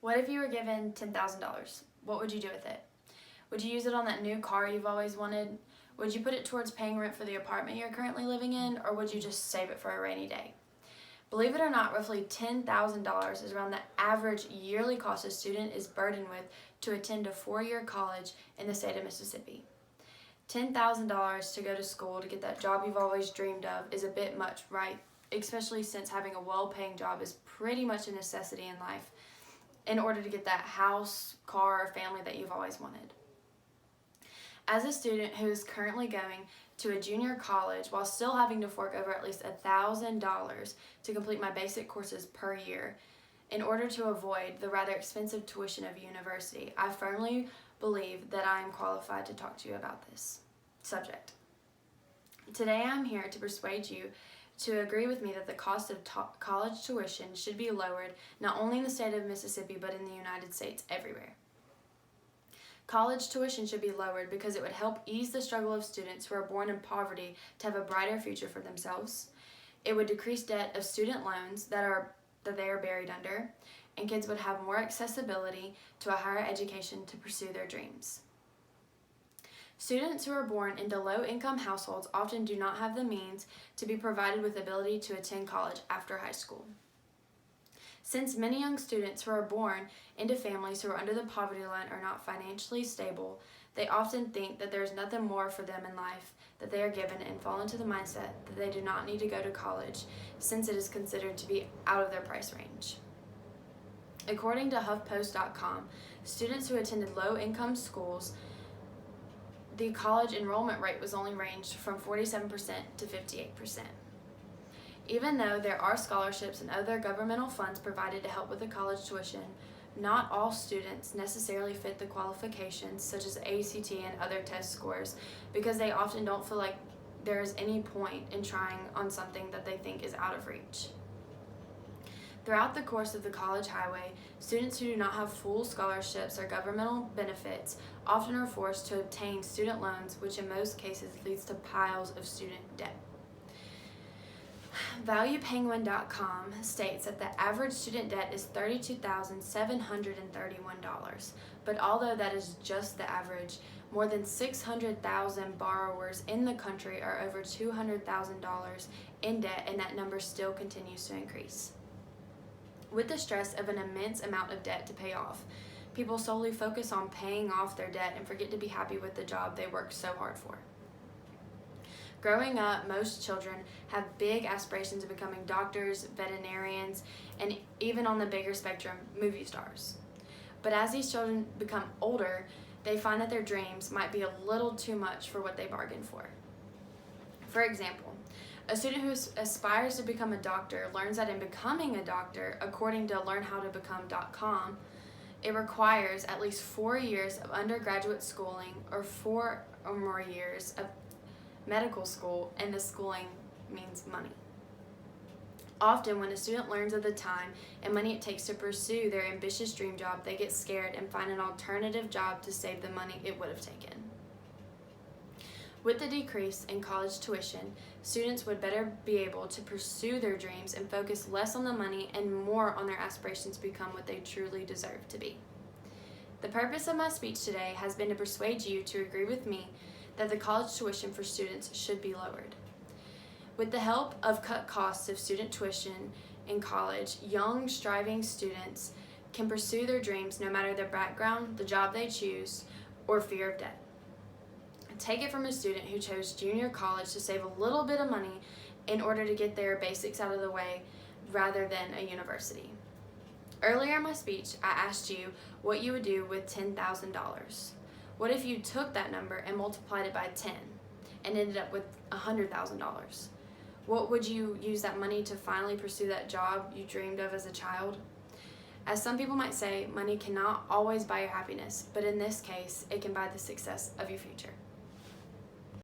What if you were given $10,000? What would you do with it? Would you use it on that new car you've always wanted? Would you put it towards paying rent for the apartment you're currently living in, or would you just save it for a rainy day? Believe it or not, roughly $10,000 is around the average yearly cost a student is burdened with to attend a four-year college in the state of Mississippi. $10,000 to go to school to get that job you've always dreamed of is a bit much, right? Especially since having a well-paying job is pretty much a necessity in life in order to get that house, car, or family that you've always wanted. As a student who is currently going to a junior college while still having to fork over at least $1,000 to complete my basic courses per year in order to avoid the rather expensive tuition of university, I firmly believe that I am qualified to talk to you about this subject. Today I'm here to persuade you to agree with me that the cost of college tuition should be lowered not only in the state of Mississippi but in the United States everywhere. College tuition should be lowered because it would help ease the struggle of students who are born in poverty to have a brighter future for themselves. It would decrease debt of student loans that they are buried under, and kids would have more accessibility to a higher education to pursue their dreams. Students who are born into low-income households often do not have the means to be provided with the ability to attend college after high school. Since many young students who are born into families who are under the poverty line are not financially stable, they often think that there is nothing more for them in life that they are given and fall into the mindset that they do not need to go to college since it is considered to be out of their price range. According to HuffPost.com, students who attended low-income schools, the college enrollment rate was only ranged from 47% to 58%. Even though there are scholarships and other governmental funds provided to help with the college tuition, not all students necessarily fit the qualifications such as ACT and other test scores because they often don't feel like there is any point in trying on something that they think is out of reach. Throughout the course of the college highway, students who do not have full scholarships or governmental benefits often are forced to obtain student loans, which in most cases leads to piles of student debt. ValuePenguin.com states that the average student debt is $32,731, but although that is just the average, more than 600,000 borrowers in the country are over $200,000 in debt, and that number still continues to increase. With the stress of an immense amount of debt to pay off, people solely focus on paying off their debt and forget to be happy with the job they worked so hard for. Growing up, most children have big aspirations of becoming doctors, veterinarians, and even on the bigger spectrum, movie stars. But as these children become older, they find that their dreams might be a little too much for what they bargained for. For example, a student who aspires to become a doctor learns that in becoming a doctor, according to LearnHowToBecome.com, it requires at least 4 years of undergraduate schooling or 4 or more years of medical school, and the schooling means money. Often, when a student learns of the time and money it takes to pursue their ambitious dream job, they get scared and find an alternative job to save the money it would have taken. With the decrease in college tuition, students would better be able to pursue their dreams and focus less on the money and more on their aspirations to become what they truly deserve to be. The purpose of my speech today has been to persuade you to agree with me that the college tuition for students should be lowered. With the help of cut costs of student tuition in college, young, striving students can pursue their dreams no matter their background, the job they choose, or fear of debt. Take it from a student who chose junior college to save a little bit of money in order to get their basics out of the way rather than a university. Earlier in my speech, I asked you what you would do with $10,000. What if you took that number and multiplied it by 10 and ended up with $100,000? What would you use that money to finally pursue that job you dreamed of as a child? As some people might say, money cannot always buy your happiness, but in this case, it can buy the success of your future.